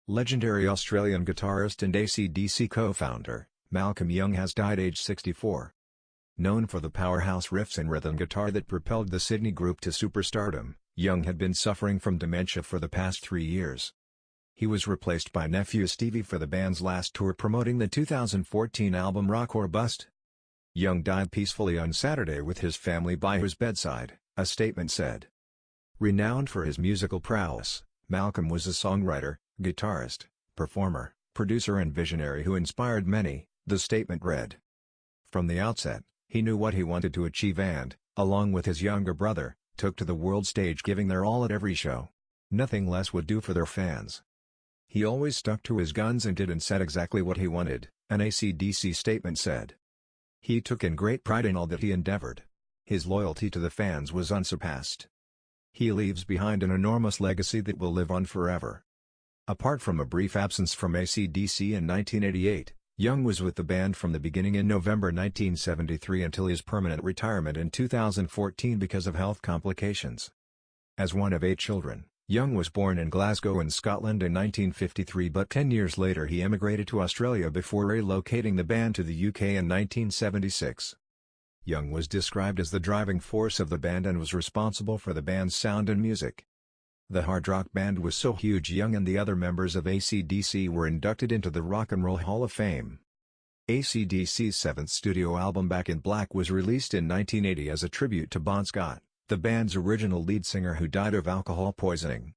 Legendary Australian guitarist and AC/DC co-founder, Malcolm Young has died aged 64. Known for the powerhouse riffs and rhythm guitar that propelled the Sydney group to superstardom, Young had been suffering from dementia for the past 3 years. He was replaced by nephew Stevie for the band's last tour promoting the 2014 album Rock or Bust. Young died peacefully on Saturday with his family by his bedside, a statement said. Renowned for his musical prowess, Malcolm was a songwriter, guitarist, performer, producer and visionary who inspired many, the statement read. From the outset, he knew what he wanted to achieve and, along with his younger brother, took to the world stage giving their all at every show. Nothing less would do for their fans. He always stuck to his guns and did and said exactly what he wanted, an AC/DC statement said. He took in great pride in all that he endeavored. His loyalty to the fans was unsurpassed. He leaves behind an enormous legacy that will live on forever. Apart from a brief absence from AC/DC in 1988, Young was with the band from the beginning in November 1973 until his permanent retirement in 2014 because of health complications. As one of 8 children, Young was born in Glasgow in Scotland in 1953 but 10 years later he emigrated to Australia before relocating the band to the UK in 1976. Young was described as the driving force of the band and was responsible for the band's sound and music. The hard rock band was so huge Young and the other members of AC/DC were inducted into the Rock and Roll Hall of Fame. AC/DC's 7th studio album Back in Black was released in 1980 as a tribute to Bon Scott, the band's original lead singer who died of alcohol poisoning.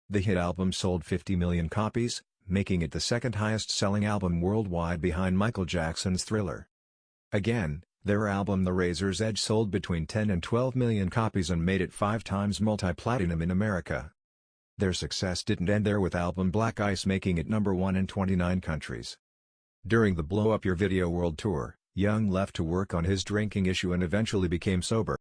The hit album sold 50 million copies, making it the second highest-selling album worldwide behind Michael Jackson's Thriller. Again, their album The Razor's Edge sold between 10 and 12 million copies and made it 5 times multi-platinum in America. Their success didn't end there with album Black Ice making it #1 in 29 countries. During the Blow Up Your Video World Tour, Young left to work on his drinking issue and eventually became sober.